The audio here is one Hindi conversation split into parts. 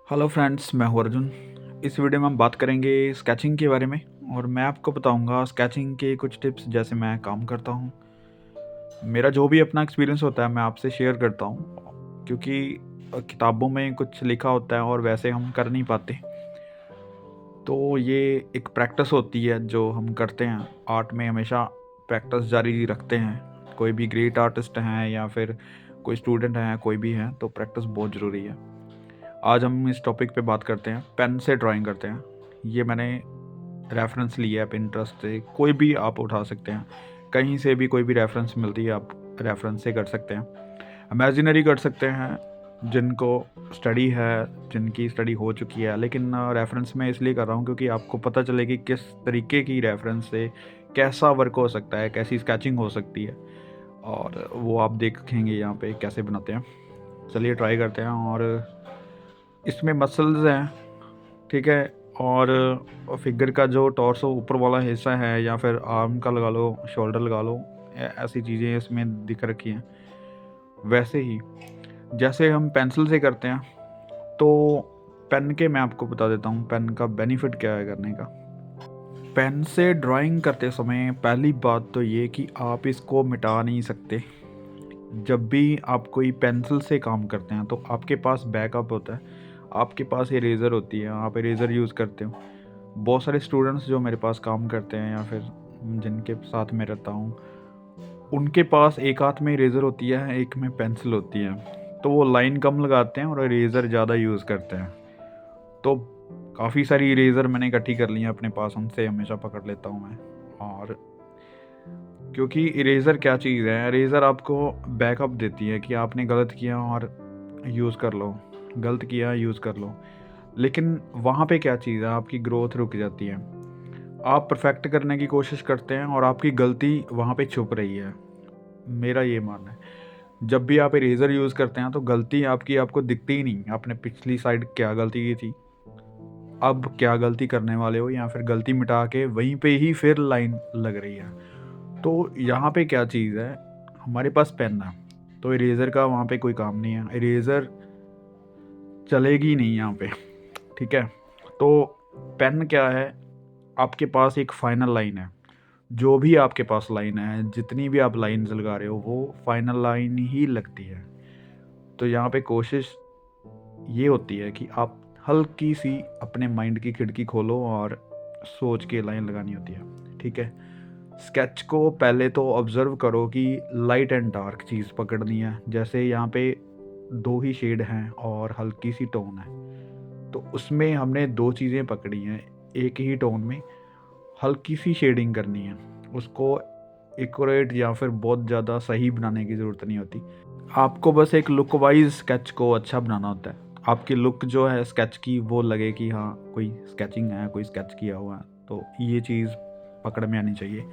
हेलो फ्रेंड्स, मैं हूँ अर्जुन। इस वीडियो में हम बात करेंगे स्केचिंग के बारे में और मैं आपको बताऊंगा स्केचिंग के कुछ टिप्स जैसे मैं काम करता हूँ। मेरा जो भी अपना एक्सपीरियंस होता है मैं आपसे शेयर करता हूँ क्योंकि किताबों में कुछ लिखा होता है और वैसे हम कर नहीं पाते। तो ये एक प्रैक्टिस होती है जो हम करते हैं। आर्ट में हमेशा प्रैक्टिस जारी रखते हैं। कोई भी ग्रेट आर्टिस्ट हैं या फिर कोई स्टूडेंट हैं, कोई भी हैं, तो प्रैक्टिस बहुत ज़रूरी है। आज हम इस टॉपिक पे बात करते हैं, पेन से ड्राइंग करते हैं। ये मैंने रेफरेंस लिया है पिंटरेस्ट से, कोई भी आप उठा सकते हैं, कहीं से भी कोई भी रेफरेंस मिलती है आप रेफरेंस से कर सकते हैं। इमेजिनरी कर सकते हैं जिनको स्टडी है, जिनकी स्टडी हो चुकी है, लेकिन रेफरेंस में इसलिए कर रहा हूँ क्योंकि आपको पता चले कि किस तरीके की रेफरेंस से कैसा वर्क हो सकता है, कैसी स्केचिंग हो सकती है, और वो आप देखेंगे यहाँ पे कैसे बनाते हैं। चलिए ट्राई करते हैं। और इसमें मसल्स हैं, ठीक है, और फिगर का जो टॉर्सो ऊपर वाला हिस्सा है या फिर आर्म का लगा लो, शोल्डर लगा लो, ऐसी चीज़ें इसमें दिख रखी हैं। वैसे ही जैसे हम पेंसिल से करते हैं, तो पेन के मैं आपको बता देता हूँ पेन का बेनिफिट क्या है करने का। पेन से ड्राइंग करते समय पहली बात तो ये कि आप इसको मिटा नहीं सकते। जब भी आप कोई पेंसिल से काम करते हैं तो आपके पास बैकअप होता है, आपके पास इरेज़र होती है, आप इरेज़र यूज़ करते हो। बहुत सारे स्टूडेंट्स जो मेरे पास काम करते हैं या फिर जिनके साथ मैं रहता हूँ, उनके पास एक हाथ में इरेज़र होती है, एक में पेंसिल होती है, तो वो लाइन कम लगाते हैं और इरेज़र ज़्यादा यूज़ करते हैं। तो काफ़ी सारी इरेज़र मैंने इकट्ठी कर ली हैं अपने पास, उनसे हमेशा पकड़ लेता हूँ मैं। और क्योंकि इरेज़र क्या चीज़ है, इरेज़र आपको बैकअप देती है कि आपने गलत किया और यूज़ कर लो, गलत किया यूज़ कर लो। लेकिन वहाँ पे क्या चीज़ है, आपकी ग्रोथ रुक जाती है। आप परफेक्ट करने की कोशिश करते हैं और आपकी गलती वहाँ पे छुप रही है। मेरा ये मानना है, जब भी आप इरेज़र यूज़ करते हैं तो गलती आपकी आपको दिखती ही नहीं। आपने पिछली साइड क्या गलती की थी, अब क्या गलती करने वाले हो, या फिर गलती मिटा के वहीं पे ही फिर लाइन लग रही है। तो यहाँ पे क्या चीज़ है, हमारे पास पेन है तो इरेज़र का वहाँ पे कोई काम नहीं है, इरेज़र चलेगी नहीं यहाँ पे, ठीक है। तो पेन क्या है, आपके पास एक फाइनल लाइन है। जो भी आपके पास लाइन है, जितनी भी आप लाइन्स लगा रहे हो, वो फाइनल लाइन ही लगती है। तो यहाँ पे कोशिश ये होती है कि आप हल्की सी अपने माइंड की खिड़की खोलो और सोच के लाइन लगानी होती है, ठीक है। स्केच को पहले तो ऑब्ज़र्व करो कि लाइट एंड डार्क चीज़ पकड़नी है। जैसे यहाँ पे दो ही शेड हैं और हल्की सी टोन है, तो उसमें हमने दो चीज़ें पकड़ी हैं। एक ही टोन में हल्की सी शेडिंग करनी है, उसको एक्यूरेट या फिर बहुत ज़्यादा सही बनाने की ज़रूरत नहीं होती। आपको बस एक लुक वाइज स्केच को अच्छा बनाना होता है। आपकी लुक जो है स्केच की वो लगे कि हाँ कोई स्केचिंग है, कोई स्केच किया हुआ है, तो ये चीज़ पकड़ में आनी चाहिए।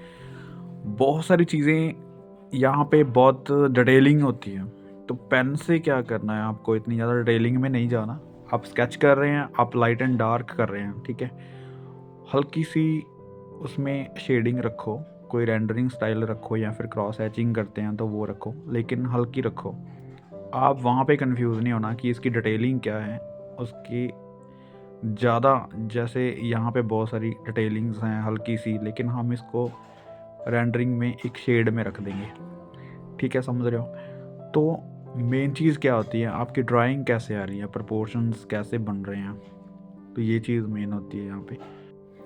बहुत सारी चीज़ें यहाँ पे बहुत डिटेलिंग होती है, तो पेन से क्या करना है, आपको इतनी ज़्यादा डिटेलिंग में नहीं जाना। आप स्केच कर रहे हैं, आप लाइट एंड डार्क कर रहे हैं, ठीक है। हल्की सी उसमें शेडिंग रखो, कोई रेंडरिंग स्टाइल रखो या फिर क्रॉस हैचिंग करते हैं तो वो रखो, लेकिन हल्की रखो। आप वहाँ पे कंफ्यूज नहीं होना कि इसकी डिटेलिंग क्या है, उसकी ज़्यादा। जैसे यहाँ पे बहुत सारी डिटेलिंग्स हैं हल्की सी, लेकिन हम इसको रेंडरिंग में एक शेड में रख देंगे, ठीक है, समझ रहे हो। तो मेन चीज़ क्या होती है, आपकी ड्राइंग कैसे आ रही है, प्रोपोर्शंस कैसे बन रहे हैं, तो ये चीज़ मेन होती है यहाँ पे।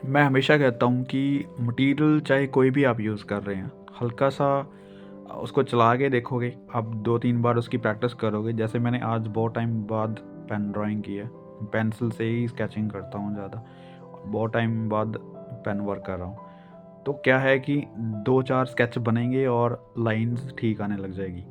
मैं हमेशा कहता हूँ कि मटेरियल चाहे कोई भी आप यूज़ कर रहे हैं, हल्का सा उसको चला के देखोगे, आप 2-3 बार उसकी प्रैक्टिस करोगे। जैसे मैंने आज बहुत टाइम बाद पेन ड्राइंग की है, पेंसिल से ही स्केचिंग करता हूँ ज़्यादा, बहुत टाइम बाद पेन वर्क कर रहा हूँ। तो क्या है कि 2-4 स्केच बनेंगे और लाइंस ठीक आने लग जाएगी।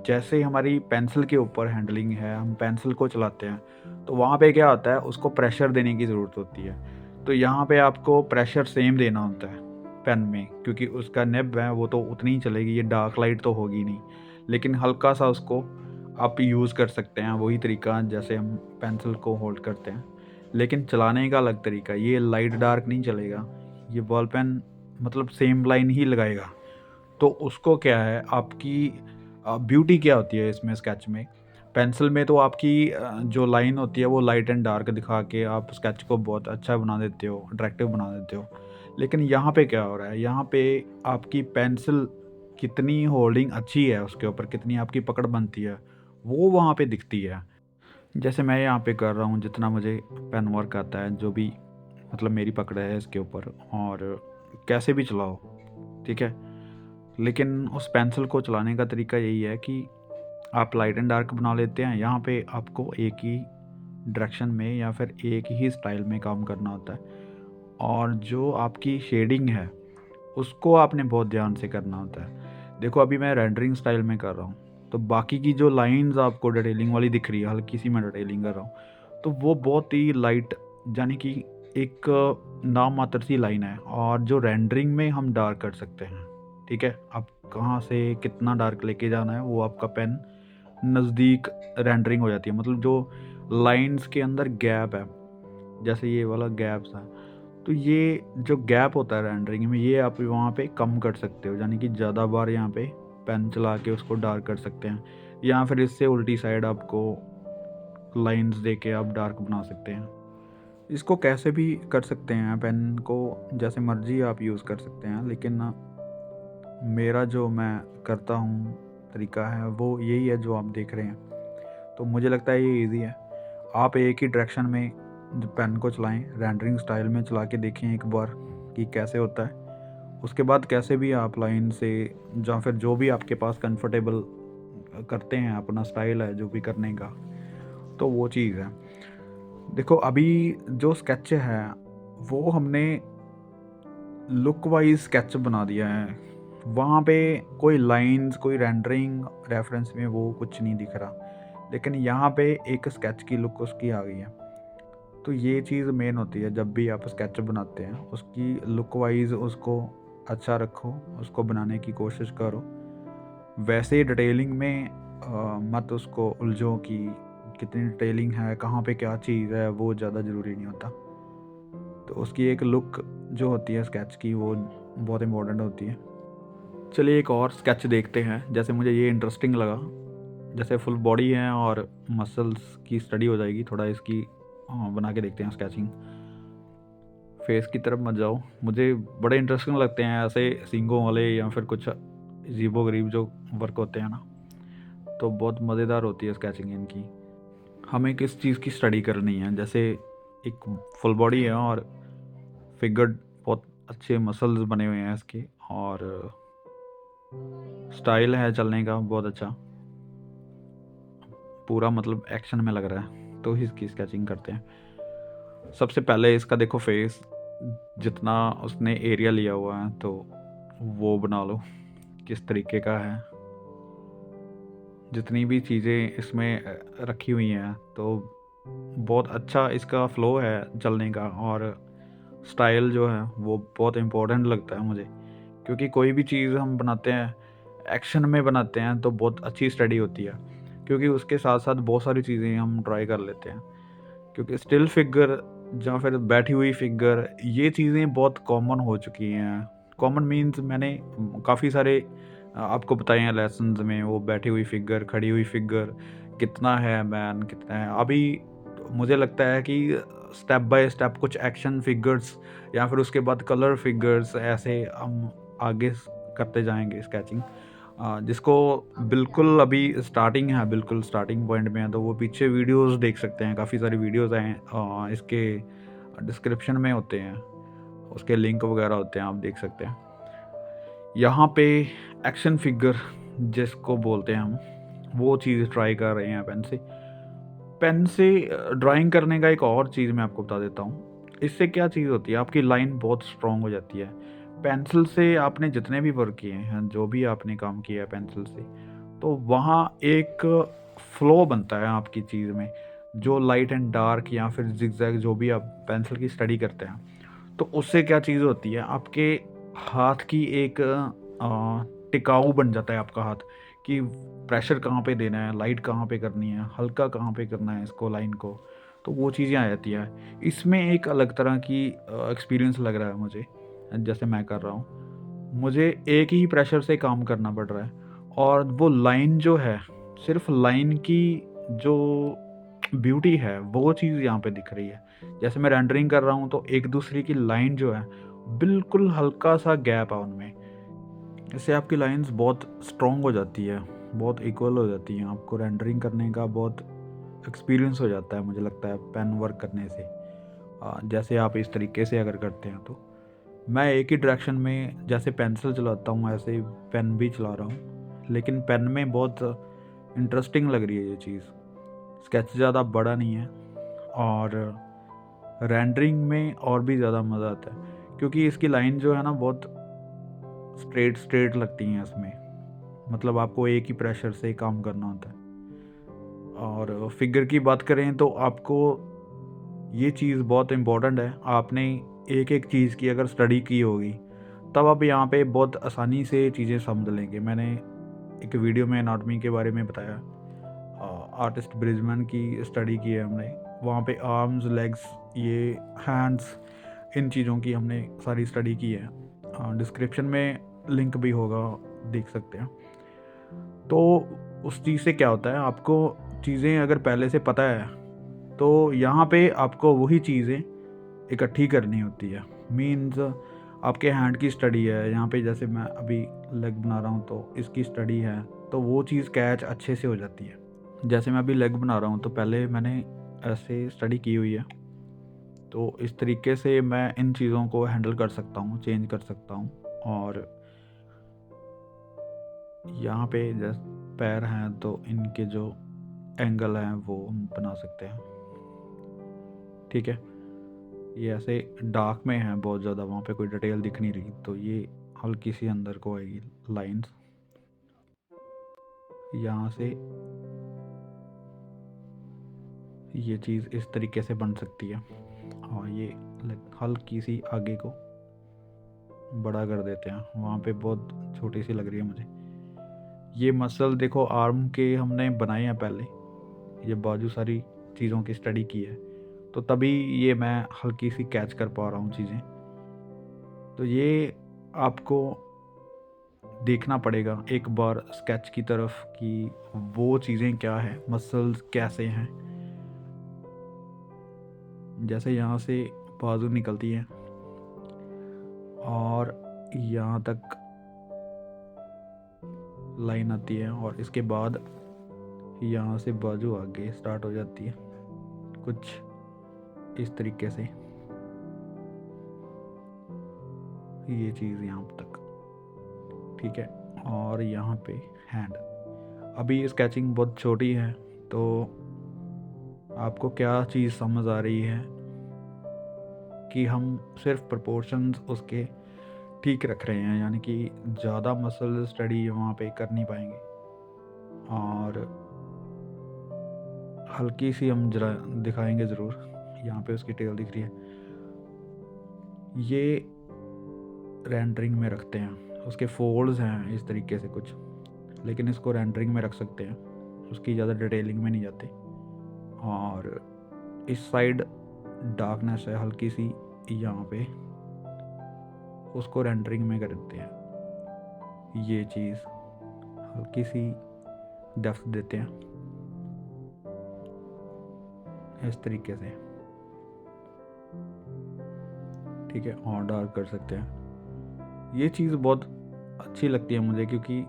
जैसे हमारी पेंसिल के ऊपर हैंडलिंग है, हम पेंसिल को चलाते हैं तो वहाँ पे क्या होता है, उसको प्रेशर देने की ज़रूरत होती है। तो यहाँ पे आपको प्रेशर सेम देना होता है पेन में, क्योंकि उसका निब है वो तो उतनी ही चलेगी, ये डार्क लाइट तो होगी नहीं। लेकिन हल्का सा उसको आप यूज़ कर सकते हैं, वही तरीका जैसे हम पेंसिल को होल्ड करते हैं, लेकिन चलाने का अलग तरीका। ये लाइट डार्क नहीं चलेगा, ये बॉल पेन मतलब सेम लाइन ही लगाएगा। तो उसको क्या है, आपकी ब्यूटी क्या होती है इसमें स्केच में, पेंसिल में तो आपकी जो लाइन होती है वो लाइट एंड डार्क दिखा के आप स्केच को बहुत अच्छा बना देते हो, अट्रैक्टिव बना देते हो। लेकिन यहाँ पे क्या हो रहा है, यहाँ पे आपकी पेंसिल कितनी होल्डिंग अच्छी है उसके ऊपर, कितनी आपकी पकड़ बनती है, वो वहाँ पे दिखती है। जैसे मैं यहाँ पे कर रहा हूँ, जितना मुझे पेन वर्क आता है, जो भी मतलब मेरी पकड़ है इसके ऊपर, और कैसे भी चलाओ, ठीक है। लेकिन उस पेंसिल को चलाने का तरीका यही है कि आप लाइट एंड डार्क बना लेते हैं। यहाँ पे आपको एक ही डायरेक्शन में या फिर एक ही स्टाइल में काम करना होता है, और जो आपकी शेडिंग है उसको आपने बहुत ध्यान से करना होता है। देखो अभी मैं रेंडरिंग स्टाइल में कर रहा हूँ, तो बाकी की जो लाइंस आपको डिटेलिंग वाली दिख रही है, हल्की सी मैं डिटेलिंग कर रहा हूँ, तो वो बहुत ही लाइट, यानी कि एक नाम मात्र सी लाइन है, और जो रेंडरिंग में हम डार्क कर सकते हैं, ठीक है। आप कहाँ से कितना डार्क लेके जाना है वो आपका पेन नज़दीक रेंडरिंग हो जाती है। मतलब जो लाइंस के अंदर गैप है, जैसे ये वाला गैप्स है, तो ये जो गैप होता है रेंडरिंग में, ये आप वहाँ पे कम कर सकते हो, यानी कि ज़्यादा बार यहाँ पे पेन चला के उसको डार्क कर सकते हैं, या फिर इससे उल्टी साइड आपको लाइंस दे के आप डार्क बना सकते हैं। इसको कैसे भी कर सकते हैं, पेन को जैसे मर्जी आप यूज़ कर सकते हैं, लेकिन मेरा जो मैं करता हूँ तरीका है वो यही है जो आप देख रहे हैं। तो मुझे लगता है ये ईज़ी है। आप एक ही डायरेक्शन में जो पेन को चलाएं, रेंडरिंग स्टाइल में चला के देखें एक बार कि कैसे होता है। उसके बाद कैसे भी आप लाइन से, या फिर जो भी आपके पास कंफर्टेबल करते हैं, अपना स्टाइल है जो भी करने का, तो वो चीज़ है। देखो अभी जो स्केच है वो हमने लुक वाइज स्केच बना दिया है, वहाँ पे कोई लाइंस, कोई रेंडरिंग रेफरेंस में वो कुछ नहीं दिख रहा, लेकिन यहाँ पे एक स्केच की लुक उसकी आ गई है। तो ये चीज़ मेन होती है, जब भी आप स्केच बनाते हैं उसकी लुक वाइज उसको अच्छा रखो, उसको बनाने की कोशिश करो। वैसे डिटेलिंग में मत उसको उलझो कि कितनी डिटेलिंग है, कहाँ पे क्या चीज़ है, वो ज़्यादा ज़रूरी नहीं होता। तो उसकी एक लुक जो होती है स्केच की, वो बहुत इम्पोर्टेंट होती है। चलिए एक और स्केच देखते हैं। जैसे मुझे ये इंटरेस्टिंग लगा, जैसे फुल बॉडी है और मसल्स की स्टडी हो जाएगी थोड़ा इसकी। बना के देखते हैं स्केचिंग। फेस की तरफ मत जाओ, मुझे बड़े इंटरेस्टिंग लगते हैं ऐसे सींगों वाले या फिर कुछ अजीबो गरीब जो वर्क होते हैं ना, तो बहुत मज़ेदार होती है स्केचिंग इनकी। हमें किस चीज़ की स्टडी करनी है, जैसे एक फुल बॉडी है और फिगर, बहुत अच्छे मसल्स बने हुए हैं इसके, और स्टाइल है चलने का बहुत अच्छा, पूरा मतलब एक्शन में लग रहा है, तो इसकी स्केचिंग करते हैं। सबसे पहले इसका देखो फेस, जितना उसने एरिया लिया हुआ है तो वो बना लो किस तरीके का है। जितनी भी चीज़ें इसमें रखी हुई हैं, तो बहुत अच्छा इसका फ्लो है चलने का, और स्टाइल जो है वो बहुत इम्पोर्टेंट लगता है मुझे, क्योंकि कोई भी चीज़ हम बनाते हैं एक्शन में बनाते हैं तो बहुत अच्छी स्टडी होती है, क्योंकि उसके साथ साथ बहुत सारी चीज़ें हम ट्राई कर लेते हैं। क्योंकि स्टिल फिगर या फिर बैठी हुई फिगर, ये चीज़ें बहुत कॉमन हो चुकी हैं। कॉमन मीन्स मैंने काफ़ी सारे आपको बताए हैं लेसन्स में, वो बैठी हुई फिगर, खड़ी हुई फिगर, कितना है मैन, कितना है। अभी मुझे लगता है कि स्टेप बाय स्टेप कुछ एक्शन फिगर्स या फिर उसके बाद कलर फिगर्स, ऐसे हम आगे करते जाएंगे स्केचिंग। जिसको बिल्कुल अभी स्टार्टिंग है, बिल्कुल स्टार्टिंग पॉइंट में है, तो वो पीछे वीडियोस देख सकते हैं। काफ़ी सारी वीडियोस हैं, इसके डिस्क्रिप्शन में होते हैं, उसके लिंक वगैरह होते हैं, आप देख सकते हैं। यहाँ पे एक्शन फिगर जिसको बोलते हैं हम, वो चीज़ ट्राई कर रहे हैं पेन से। पेन से ड्राइंग करने का एक और चीज़ मैं आपको बता देता हूँ। इससे क्या चीज़ होती है, आपकी लाइन बहुत स्ट्रॉन्ग हो जाती है। पेंसिल से आपने जितने भी वर्क किए हैं, जो भी आपने काम किया है पेंसिल से, तो वहाँ एक फ्लो बनता है आपकी चीज़ में, जो लाइट एंड डार्क या फिर जिगजैग जो भी आप पेंसिल की स्टडी करते हैं, तो उससे क्या चीज़ होती है, आपके हाथ की एक टिकाऊ बन जाता है आपका हाथ, कि प्रेशर कहाँ पे देना है, लाइट कहाँ पे करनी है, हल्का कहाँ पे करना है इसको, लाइन को, तो वो चीज़ें आ जाती हैं। इसमें एक अलग तरह की एक्सपीरियंस लग रहा है मुझे, जैसे मैं कर रहा हूँ, मुझे एक ही प्रेशर से काम करना पड़ रहा है, और वो लाइन जो है, सिर्फ लाइन की जो ब्यूटी है वो चीज़ यहाँ पे दिख रही है। जैसे मैं रेंडरिंग कर रहा हूँ तो एक दूसरे की लाइन जो है बिल्कुल हल्का सा गैप है उनमें। इससे आपकी लाइंस बहुत स्ट्रॉन्ग हो जाती है, बहुत इक्वल हो जाती हैं। आपको रेंडरिंग करने का बहुत एक्सपीरियंस हो जाता है मुझे लगता है पेन वर्क करने से। जैसे आप इस तरीके से अगर करते हैं तो मैं एक ही डायरेक्शन में जैसे पेंसिल चलाता हूँ ऐसे ही पेन भी चला रहा हूँ, लेकिन पेन में बहुत इंटरेस्टिंग लग रही है ये चीज़। स्केच ज़्यादा बड़ा नहीं है और रेंडरिंग में और भी ज़्यादा मज़ा आता है क्योंकि इसकी लाइन जो है ना बहुत स्ट्रेट स्ट्रेट लगती हैं इसमें। मतलब आपको एक ही प्रेशर से काम करना होता है। और फिगर की बात करें तो आपको ये चीज़ बहुत इम्पोर्टेंट है। आपने एक एक चीज़ की अगर स्टडी की होगी तब आप यहाँ पे बहुत आसानी से चीज़ें समझ लेंगे। मैंने एक वीडियो में एनाटॉमी के बारे में बताया, आर्टिस्ट ब्रिजमैन की स्टडी की है हमने। वहाँ पे आर्म्स, लेग्स, ये हैंड्स, इन चीज़ों की हमने सारी स्टडी की है। डिस्क्रिप्शन में लिंक भी होगा, देख सकते हैं। तो उस चीज़ से क्या होता है, आपको चीज़ें अगर पहले से पता है तो यहाँ पे आपको वही चीज़ें इकट्ठी करनी होती है। मीन्स आपके हैंड की स्टडी है यहाँ पे, जैसे मैं अभी लेग बना रहा हूँ तो इसकी स्टडी है, तो वो चीज़ कैच अच्छे से हो जाती है। जैसे मैं अभी लेग बना रहा हूँ तो पहले मैंने ऐसे स्टडी की हुई है, तो इस तरीके से मैं इन चीज़ों को हैंडल कर सकता हूँ, चेंज कर सकता हूँ। और यहाँ पे जैसे पैर हैं तो इनके जो एंगल हैं वो हम बना सकते हैं। ठीक है, ये ऐसे डार्क में है बहुत ज़्यादा, वहाँ पे कोई डिटेल दिख नहीं रही, तो ये हल्की सी अंदर को आएगी लाइंस। यहाँ से ये चीज़ इस तरीके से बन सकती है। और ये हल्की सी आगे को बड़ा कर देते हैं, वहाँ पे बहुत छोटी सी लग रही है मुझे। ये मसल देखो आर्म के हमने बनाए हैं पहले, ये बाजू सारी चीज़ों की स्टडी की है, तो तभी ये मैं हल्की सी कैच कर पा रहा हूँ चीज़ें। तो ये आपको देखना पड़ेगा एक बार स्केच की तरफ कि वो चीज़ें क्या है, मसल्स कैसे हैं। जैसे यहाँ से बाजू निकलती है और यहाँ तक लाइन आती है, और इसके बाद यहाँ से बाजू आगे स्टार्ट हो जाती है कुछ इस तरीके से, ये चीज़ यहाँ तक। ठीक है, और यहाँ पे हैंड। अभी स्केचिंग बहुत छोटी है तो आपको क्या चीज़ समझ आ रही है कि हम सिर्फ प्रोपोर्शंस उसके ठीक रख रहे हैं, यानी कि ज़्यादा मसल स्टडी वहाँ पे कर नहीं पाएंगे। और हल्की सी हम जरा दिखाएंगे ज़रूर, यहाँ पे उसकी टेल दिख रही है, ये रेंडरिंग में रखते हैं। उसके फोल्ड्स हैं इस तरीके से कुछ, लेकिन इसको रेंडरिंग में रख सकते हैं, उसकी ज़्यादा डिटेलिंग में नहीं जाते। और इस साइड डार्कनेस है हल्की सी यहाँ पे, उसको रेंडरिंग में कर देते हैं। ये चीज़ हल्की सी डेप्थ देते हैं इस तरीके से। ठीक है, और डार्क कर सकते हैं। ये चीज़ बहुत अच्छी लगती है मुझे, क्योंकि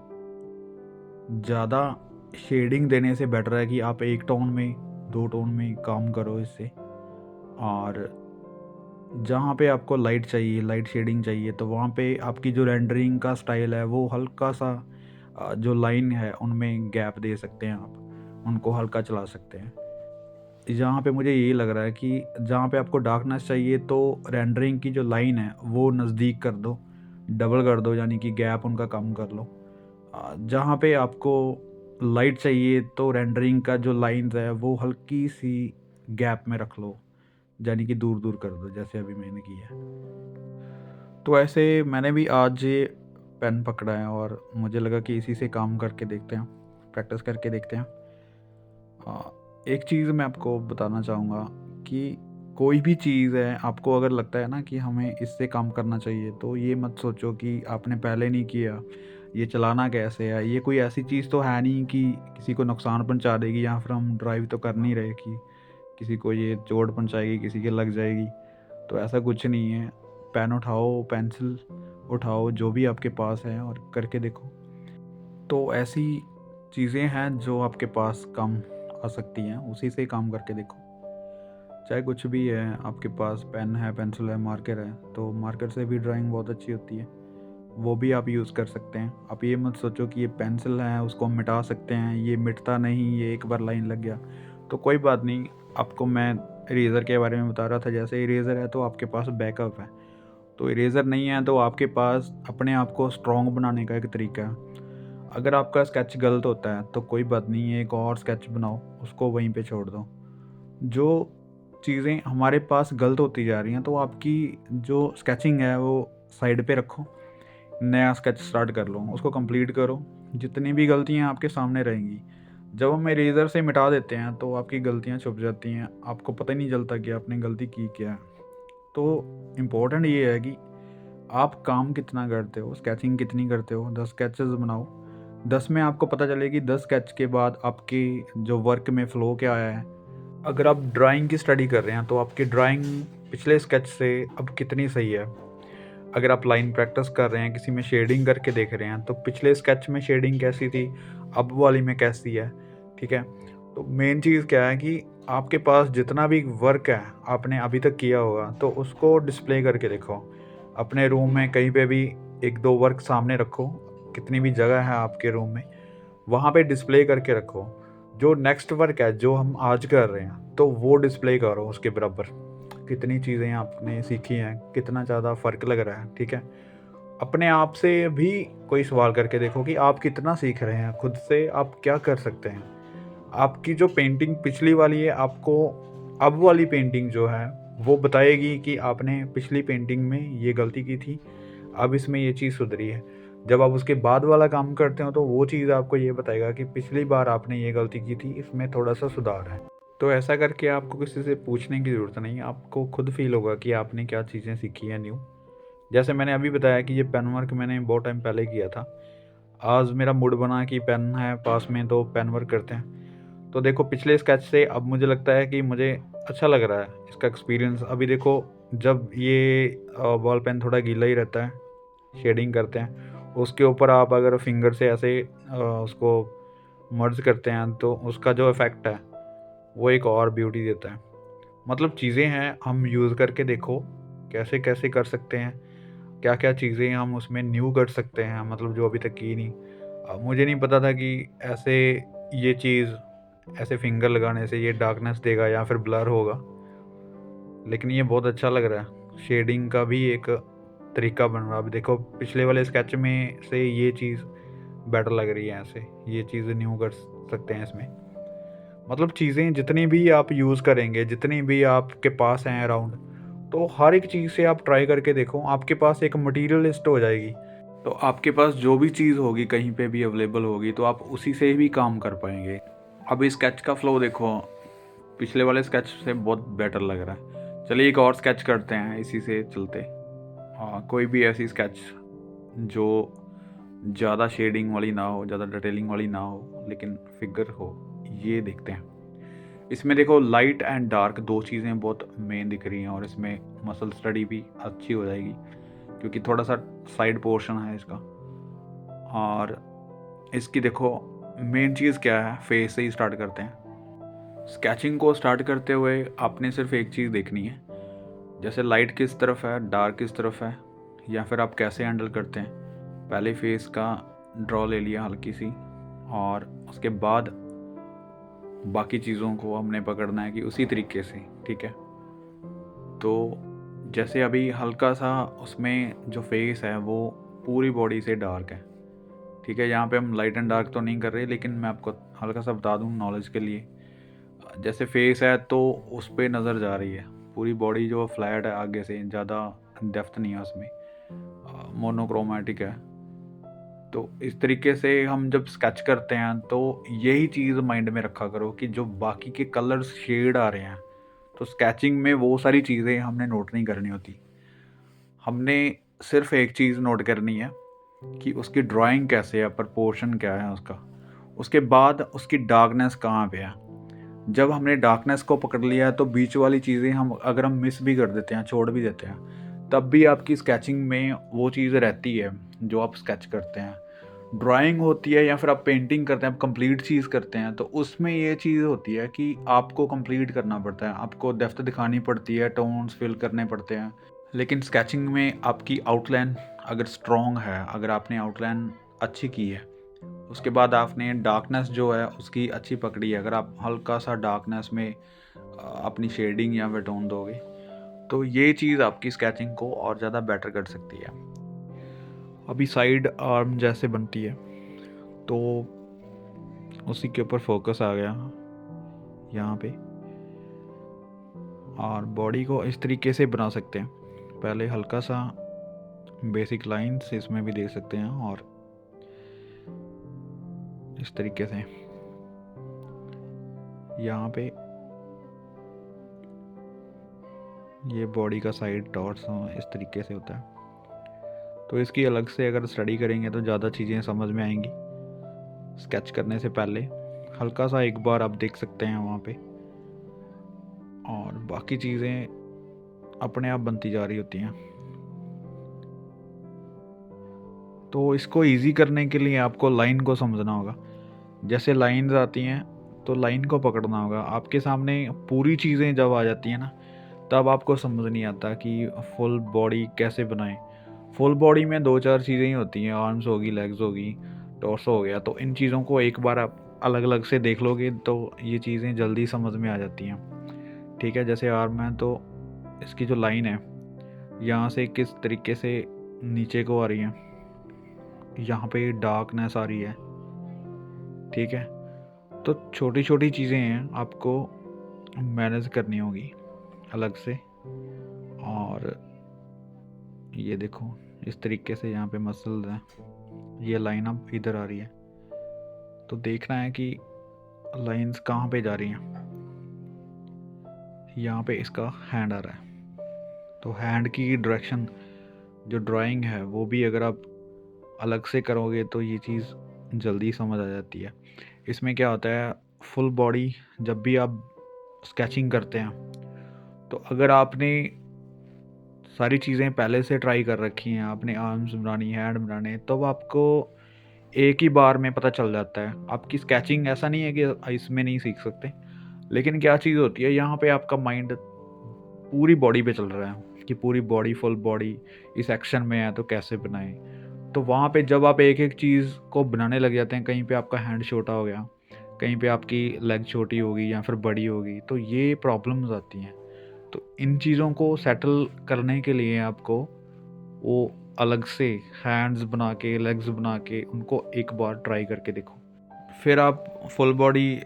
ज़्यादा शेडिंग देने से बेटर है कि आप एक टोन में, दो टोन में काम करो इससे। और जहाँ पे आपको लाइट चाहिए, लाइट शेडिंग चाहिए, तो वहाँ पे आपकी जो रेंडरिंग का स्टाइल है वो हल्का सा जो लाइन है उनमें गैप दे सकते हैं, आप उनको हल्का चला सकते हैं। जहाँ पे मुझे यही लग रहा है कि जहाँ पे आपको डार्कनेस चाहिए तो रेंडरिंग की जो लाइन है वो नज़दीक कर दो, डबल कर दो, यानी कि गैप उनका कम कर लो। जहाँ पे आपको लाइट चाहिए तो रेंडरिंग का जो लाइंस है वो हल्की सी गैप में रख लो, यानी कि दूर दूर कर दो, जैसे अभी मैंने किया है। तो ऐसे मैंने भी आज ये पेन पकड़ा है और मुझे लगा कि इसी से काम करके देखते हैं, प्रैक्टिस करके देखते हैं। एक चीज़ मैं आपको बताना चाहूँगा कि कोई भी चीज़ है, आपको अगर लगता है ना कि हमें इससे काम करना चाहिए, तो ये मत सोचो कि आपने पहले नहीं किया ये चलाना कैसे है। ये कोई ऐसी चीज़ तो है नहीं कि किसी को नुकसान पहुंचा देगी, या फिर हम ड्राइव तो कर नहीं रहे कि किसी को ये चोट पहुंचाएगी, किसी के लग जाएगी। तो ऐसा कुछ नहीं है। पेन उठाओ, पेंसिल उठाओ, जो भी आपके पास है, और करके देखो। तो ऐसी चीज़ें हैं जो आपके पास काम आ सकती हैं, उसी से काम करके देखो। चाहे कुछ भी है, आपके पास पेन है, पेंसिल है, मार्कर है, तो मार्कर से भी ड्राइंग बहुत अच्छी होती है, वो भी आप यूज़ कर सकते हैं। आप ये मत सोचो कि ये पेंसिल है उसको हम मिटा सकते हैं, ये मिटता नहीं, ये एक बार लाइन लग गया तो कोई बात नहीं। आपको मैं इरेज़र के बारे में बता रहा था, जैसे इरेज़र है तो आपके पास बैकअप है, तो इरेज़र नहीं है तो आपके पास अपने आप को स्ट्रॉन्ग बनाने का एक तरीका है। अगर आपका स्केच गलत होता है तो कोई बात नहीं, एक और स्केच बनाओ, उसको वहीं पे छोड़ दो। जो चीज़ें हमारे पास गलत होती जा रही हैं, तो आपकी जो स्केचिंग है वो साइड पे रखो, नया स्केच स्टार्ट कर लो, उसको कंप्लीट करो। जितनी भी गलतियां आपके सामने रहेंगी, जब हम इरेज़र से मिटा देते हैं तो आपकी गलतियां छुप जाती हैं, आपको पता ही नहीं चलता कि आपने गलती की क्या है। तो इम्पोर्टेंट ये है कि आप काम कितना करते हो, स्केचिंग कितनी करते हो। 10 स्केचेस बनाओ, 10 में आपको पता चले कि 10 स्केच के बाद आपकी जो वर्क में फ़्लो क्या आया है। अगर आप ड्राइंग की स्टडी कर रहे हैं तो आपकी ड्राइंग पिछले स्केच से अब कितनी सही है। अगर आप लाइन प्रैक्टिस कर रहे हैं, किसी में शेडिंग करके देख रहे हैं, तो पिछले स्केच में शेडिंग कैसी थी, अब वाली में कैसी है। ठीक है, तो मेन चीज़ क्या है कि आपके पास जितना भी वर्क है आपने अभी तक किया होगा, तो उसको डिस्प्ले करके देखो। अपने रूम में कहीं पे भी एक दो वर्क सामने रखो, कितनी भी जगह है आपके रूम में, वहाँ पे डिस्प्ले करके रखो। जो नेक्स्ट वर्क है जो हम आज कर रहे हैं, तो वो डिस्प्ले करो उसके बराबर। कितनी चीज़ें आपने सीखी हैं, कितना ज़्यादा फ़र्क लग रहा है। ठीक है, अपने आप से भी कोई सवाल करके देखो कि आप कितना सीख रहे हैं, खुद से आप क्या कर सकते हैं। आपकी जो पेंटिंग पिछली वाली है, आपको अब वाली पेंटिंग जो है वो बताएगी कि आपने पिछली पेंटिंग में ये गलती की थी, अब इसमें ये चीज़ सुधरी है। जब आप उसके बाद वाला काम करते हो तो वो चीज़ आपको ये बताएगा कि पिछली बार आपने ये गलती की थी, इसमें थोड़ा-सा सुधार है। तो ऐसा करके आपको किसी से पूछने की ज़रूरत नहीं है, आपको खुद फ़ील होगा कि आपने क्या चीज़ें सीखी हैं न्यू। जैसे मैंने अभी बताया कि ये पेन वर्क मैंने बहुत टाइम पहले किया था। आज मेरा मूड बना कि पेन है पास में तो पेन वर्क करते हैं। तो देखो पिछले स्केच से अब मुझे लगता है कि मुझे अच्छा लग रहा है इसका एक्सपीरियंस। अभी देखो, जब ये बॉल पेन थोड़ा गीला ही रहता है, शेडिंग करते हैं, उसके ऊपर आप अगर फिंगर से ऐसे उसको मर्ज करते हैं तो उसका जो इफ़ेक्ट है वो एक और ब्यूटी देता है। मतलब चीज़ें हैं, हम यूज़ करके देखो कैसे कैसे कर सकते हैं, क्या क्या चीज़ें हम उसमें न्यू कर सकते हैं, मतलब जो अभी तक की नहीं। मुझे नहीं पता था कि ऐसे ये चीज़ ऐसे फिंगर लगाने से ये डार्कनेस देगा या फिर ब्लर होगा, लेकिन ये बहुत अच्छा लग रहा है। शेडिंग का भी एक तरीका बन रहा है। अभी देखो पिछले वाले स्केच में से ये चीज़ बेटर लग रही है, ऐसे ये चीज़ न्यू कर सकते हैं इसमें। मतलब चीज़ें जितनी भी आप यूज़ करेंगे, जितनी भी आपके पास हैं अराउंड, तो हर एक चीज़ से आप ट्राई करके देखो, आपके पास एक मटेरियल लिस्ट हो जाएगी। तो आपके पास जो भी चीज़ होगी कहीं पे भी अवेलेबल होगी, तो आप उसी से भी काम कर पाएंगे। अब इस स्केच का फ्लो देखो, पिछले वाले स्केच से बहुत बेटर लग रहा है। चलिए एक और स्केच करते हैं, इसी से चलते। कोई भी ऐसी स्केच जो ज़्यादा शेडिंग वाली ना हो, ज़्यादा डिटेलिंग वाली ना हो, लेकिन फिगर हो, ये देखते हैं। इसमें देखो लाइट एंड डार्क दो चीज़ें बहुत मेन दिख रही हैं, और इसमें मसल स्टडी भी अच्छी हो जाएगी क्योंकि थोड़ा सा साइड पोर्शन है इसका। और इसकी देखो मेन चीज़ क्या है, फेस से ही स्टार्ट करते हैं। स्केचिंग को स्टार्ट करते हुए आपने सिर्फ एक चीज़ देखनी है, जैसे लाइट किस तरफ है, डार्क किस तरफ है, या फिर आप कैसे हैंडल करते हैं। पहले फेस का ड्रॉ ले लिया हल्की सी, और उसके बाद बाकी चीज़ों को हमने पकड़ना है कि उसी तरीके से। ठीक है, तो जैसे अभी हल्का सा उसमें जो फेस है वो पूरी बॉडी से डार्क है। ठीक है, यहाँ पे हम लाइट एंड डार्क तो नहीं कर रहे, लेकिन मैं आपको हल्का सा बता दूँ नॉलेज के लिए। जैसे फेस है तो उस पर नज़र जा रही है, पूरी बॉडी जो फ्लैट है आगे से, ज़्यादा डेप्थ नहीं है उसमें, मोनोक्रोमेटिक है। तो इस तरीके से हम जब स्केच करते हैं तो यही चीज़ माइंड में रखा करो कि जो बाकी के कलर्स शेड आ रहे हैं, तो स्केचिंग में वो सारी चीज़ें हमने नोट नहीं करनी होती। हमने सिर्फ एक चीज़ नोट करनी है कि उसकी ड्राइंग कैसे है, प्रोपोर्शन क्या है उसका। उसके बाद उसकी डार्कनेस कहाँ पे है। जब हमने डार्कनेस को पकड़ लिया तो बीच वाली चीज़ें हम अगर हम मिस भी कर देते हैं, छोड़ भी देते हैं, तब भी आपकी स्केचिंग में वो चीज़ रहती है जो आप स्केच करते हैं। ड्राइंग होती है या फिर आप पेंटिंग करते हैं, आप कंप्लीट चीज़ करते हैं, तो उसमें ये चीज़ होती है कि आपको कंप्लीट करना पड़ता है, आपको डेप्थ दिखानी पड़ती है, टोन्स फिल करने पड़ते हैं। लेकिन स्केचिंग में आपकी आउटलाइन अगर स्ट्रॉन्ग है, अगर आपने आउटलाइन अच्छी की है, उसके बाद आपने डार्कनेस जो है उसकी अच्छी पकड़ी है, अगर आप हल्का सा डार्कनेस में अपनी शेडिंग या फिर टोन दोगे, तो ये चीज़ आपकी स्केचिंग को और ज़्यादा बेटर कर सकती है। अभी साइड आर्म जैसे बनती है तो उसी के ऊपर फोकस आ गया यहाँ पे, और बॉडी को इस तरीके से बना सकते हैं। पहले हल्का सा बेसिक लाइंस इसमें भी दे सकते हैं, और इस तरीके से यहाँ पे ये बॉडी का साइड टॉर्स इस तरीके से होता है। तो इसकी अलग से अगर स्टडी करेंगे तो ज़्यादा चीज़ें समझ में आएंगी। स्केच करने से पहले हल्का सा एक बार आप देख सकते हैं वहाँ पे, और बाकी चीज़ें अपने आप बनती जा रही होती हैं। तो इसको इजी करने के लिए आपको लाइन को समझना होगा। जैसे लाइंस आती हैं तो लाइन को पकड़ना होगा। आपके सामने पूरी चीज़ें जब आ जाती हैं ना, तब आपको समझ नहीं आता कि फुल बॉडी कैसे बनाएं। फुल बॉडी में 2-4 चीज़ें ही होती हैं, आर्म्स होगी, लेग्स होगी, टॉर्सो हो गया। तो इन चीज़ों को एक बार आप अलग अलग से देख लोगे तो ये चीज़ें जल्दी समझ में आ जाती हैं। ठीक है, जैसे आर्म है तो इसकी जो लाइन है यहाँ से किस तरीके से नीचे को आ रही है, यहाँ पे डार्कनेस आ रही है। ठीक है, तो छोटी छोटी चीज़ें हैं, आपको मैनेज करनी होगी अलग से। और ये देखो इस तरीके से यहाँ पे मसल्स हैं, ये लाइन अब इधर आ रही है, तो देखना है कि लाइंस कहाँ पे जा रही हैं। यहाँ पे इसका हैंड आ रहा है, तो हैंड की डायरेक्शन जो ड्राइंग है वो भी अगर आप अलग से करोगे तो ये चीज़ जल्दी समझ आ जाती है। इसमें क्या होता है, फुल बॉडी जब भी आप स्केचिंग करते हैं, तो अगर आपने सारी चीज़ें पहले से ट्राई कर रखी हैं, आपने आर्म्स बनानी, हैंड बनाने, तब आपको एक ही बार में पता चल जाता है। आपकी स्केचिंग ऐसा नहीं है कि इसमें नहीं सीख सकते, लेकिन क्या चीज़ होती है, यहाँ पे आपका माइंड पूरी बॉडी पे चल रहा है कि पूरी बॉडी, फुल बॉडी इस एक्शन में है तो कैसे बनाएं। तो वहाँ पे जब आप एक एक चीज़ को बनाने लग जाते हैं, कहीं पे आपका हैंड छोटा हो गया, कहीं पे आपकी लेग छोटी होगी या फिर बड़ी होगी, तो ये प्रॉब्लम्स आती हैं। तो इन चीज़ों को सेटल करने के लिए आपको वो अलग से हैंड्स बना के, लेग्स बना के उनको एक बार ट्राई करके देखो। फिर आप फुल बॉडी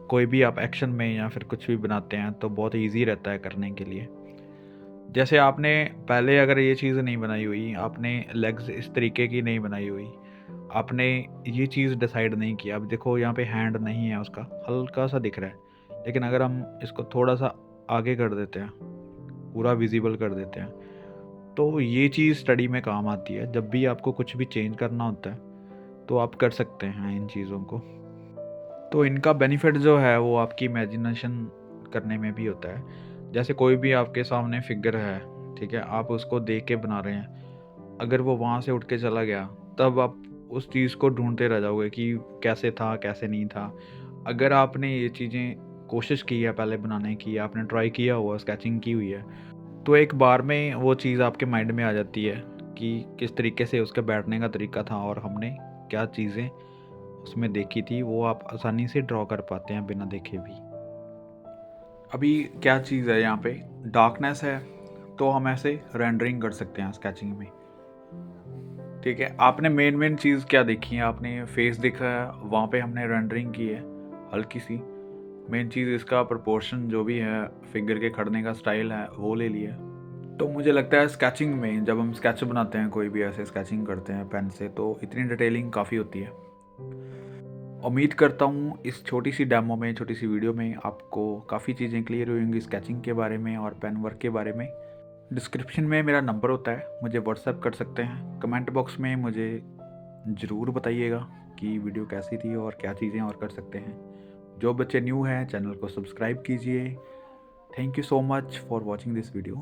कोई भी आप एक्शन में या फिर कुछ भी बनाते हैं तो बहुत इजी रहता है करने के लिए। जैसे आपने पहले अगर ये चीज़ नहीं बनाई हुई, आपने लेग्स इस तरीके की नहीं बनाई हुई, आपने ये चीज़ डिसाइड नहीं किया, अब देखो यहाँ पे हैंड नहीं है, उसका हल्का सा दिख रहा है, लेकिन अगर हम इसको थोड़ा सा आगे कर देते हैं, पूरा विजिबल कर देते हैं, तो ये चीज़ स्टडी में काम आती है। जब भी आपको कुछ भी चेंज करना होता है तो आप कर सकते हैं इन चीज़ों को। तो इनका बेनिफिट जो है वो आपकी इमेजिनेशन करने में भी होता है। जैसे कोई भी आपके सामने फिगर है, ठीक है, आप उसको देख के बना रहे हैं, अगर वो वहाँ से उठ के चला गया, तब आप उस चीज़ को ढूंढते रह जाओगे कि कैसे था, कैसे नहीं था। अगर आपने ये चीज़ें कोशिश की है पहले बनाने की, आपने ट्राई किया हुआ, स्केचिंग की हुई है, तो एक बार में वो चीज़ आपके माइंड में आ जाती है कि किस तरीके से उसका बैठने का तरीका था और हमने क्या चीज़ें उसमें देखी थी, वो आप आसानी से ड्रॉ कर पाते हैं बिना देखे भी। अभी क्या चीज़ है, यहाँ पे डार्कनेस है तो हम ऐसे रेंडरिंग कर सकते हैं स्केचिंग में। ठीक है, आपने मेन चीज़ क्या देखी है, आपने फेस देखा है, वहाँ पे हमने रेंडरिंग की है हल्की सी। मेन चीज़ इसका प्रोपोर्शन जो भी है, फिगर के खड़ने का स्टाइल है, वो ले लिया। तो मुझे लगता है स्केचिंग में जब हम स्केच बनाते हैं, कोई भी ऐसे स्केचिंग करते हैं पेन से, तो इतनी डिटेलिंग काफ़ी होती है। उम्मीद करता हूँ इस छोटी सी डेमो में, छोटी सी वीडियो में आपको काफ़ी चीज़ें क्लियर हुई होंगी स्केचिंग के बारे में और पेन वर्क के बारे में। डिस्क्रिप्शन में मेरा नंबर होता है, मुझे व्हाट्सएप कर सकते हैं। कमेंट बॉक्स में मुझे ज़रूर बताइएगा कि वीडियो कैसी थी और क्या चीज़ें और कर सकते हैं। जो बच्चे न्यू हैं चैनल को सब्सक्राइब कीजिए। Thank you so much for watching this video.